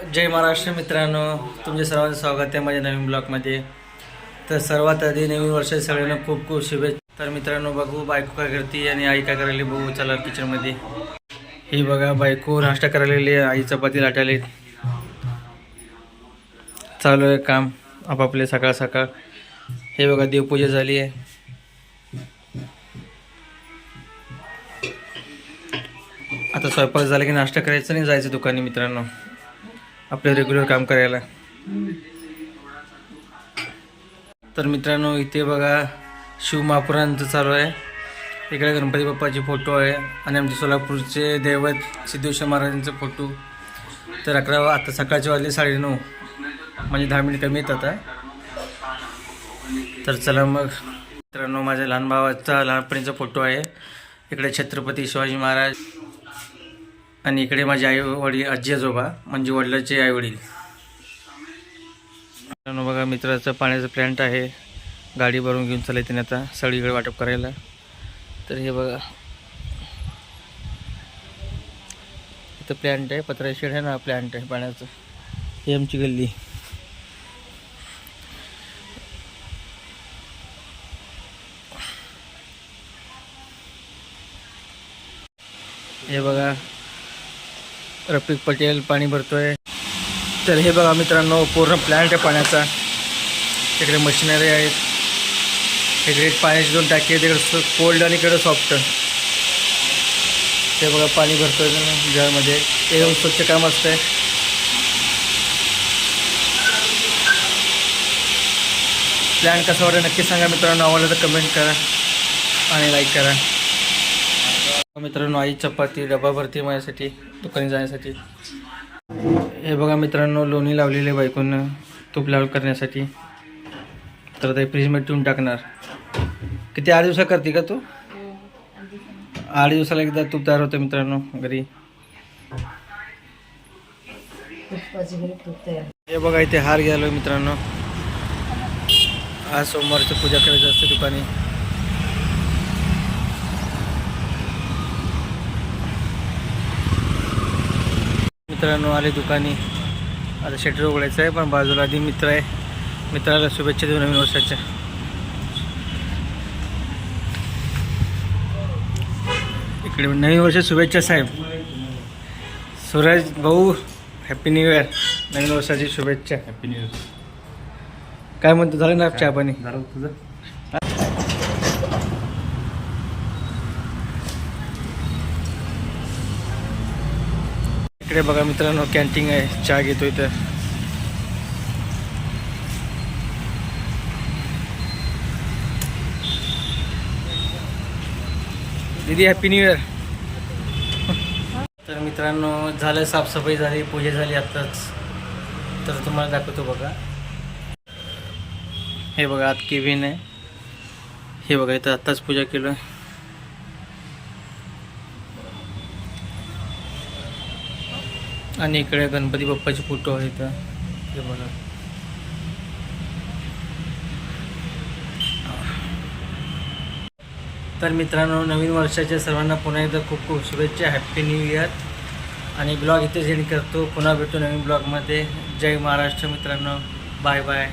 जय महाराष्ट्र मित्रांनो, तुमचे सर्वांचं स्वागत आहे माझ्या नवीन ब्लॉगमध्ये. तर सर्वात आधी नवीन वर्षाच्या सगळ्यांना खूप खूप शुभेच्छा. तर मित्रांनो, बघू बायको काय करते आणि आई काय करायली. बघू चला किचनमध्ये. ही बघा बायको नाश्ता करायला आहे, आई चपाती लाटायला चालू आहे काम आपापले सकाळ सकाळ. हे बघा देवपूजा झाली आहे. आता स्वयंपाक झाला की नाश्ता करायचा नाही जायचं दुकानी मित्रांनो, आपलं रेग्युलर काम करायला. तर मित्रांनो, इथे बघा शिवमहापुरांचं चालू आहे. इकडे गणपती बाप्पाचे फोटो आहे आणि आमचे सोलापूरचे दैवत सिद्धेश्वर महाराजांचे फोटो. तर आता सकाळचे वाजले 9:30, म्हणजे 10 मिनिट कमी येतात. तर चला मग मित्रांनो, माझ्या लहान भावाचा लहानपणीचा फोटो आहे. इकडे छत्रपती शिवाजी महाराज आणि इकडे माझे आई वडील, आजी आजोबा म्हणजे वडिलांचे आई वडील. बघा मित्राचं पाण्याचं प्लॅन्ट आहे. गाडी भरून घेऊन चालले त्याने आता सगळीकडे वाटप करायला. तर हे बघा इथं प्लॅन्ट आहे, पत्रा शेड आहे ना, प्लॅन्ट आहे पाण्याचं. ही आमची गल्ली. हे बघा रफिक पटेल पाणी भरतोय. तर हे बघा मित्रांनो, पूर्ण प्लॅन्ट आहे पाण्याचा. तिकडे मशिनरी आहेत, इकडे पाण्याची 2 टाकी आहेत, तिकडे कोल्ड आणि इकडे सॉफ्ट. ते बघा पाणी भरतोय जळमध्ये. एकदम स्वच्छ काम असतंय. प्लॅन कसा वाटतं नक्की सांगा मित्रांनो. आवडलं तर कमेंट करा आणि लाईक करा. मित्रांनो, आई चपाती डबा भरते माझ्यासाठी दुकानी जाण्यासाठी. हे बघा मित्रांनो, लोणी लावलेले बायकोनं तूप लावून करण्यासाठी. तर ते फ्रीजमध्ये ठेवून टाकणार. किती 8 दिवसा करते का तू? 8 दिवसाला एकदा तूप तयार होतं मित्रांनो घरी. हे बघा इथे हार घ्यायला मित्रांनो. आज सोमवारची पूजा करायची असते दुकानी. मित्रांनो आले दुकानी. आता शटर उघडायचं आहे, पण बाजूला आधी मित्र आहे. मित्राला शुभेच्छा देऊ नवीन वर्षाच्या. इकडे नवीन वर्ष शुभेच्छा साहेब. सूरज भाऊ, हॅपी न्यू इयर. नवीन वर्षाची शुभेच्छा. Happy new year. काय म्हणतो, झालं ना चहा पाणी? झालं तुझं? इकडे बघा मित्रांनो कॅन्टीन आहे, चहा घेतो इथं. दीदी हॅपी न्यू इयर. तर मित्रांनो झालं, साफसफाई झाली, पूजा झाली आत्ताच. तर तुम्हाला दाखवतो बघा. हे बघा आत केबिन आहे. हे बघा इथं आत्ताच पूजा केलं. आणि इकडे गणपती बाप्पाचे फोटो आहे इथं. हे बघा. तर मित्रांनो, नवीन वर्षाच्या सर्वांना पुन्हा एकदा खूप खूप शुभेच्छा. Happy new year. आणि ब्लॉग इथेच एंड करतो. पुन्हा भेटतो नवीन ब्लॉगमध्ये. जय महाराष्ट्र मित्रांनो. Bye bye.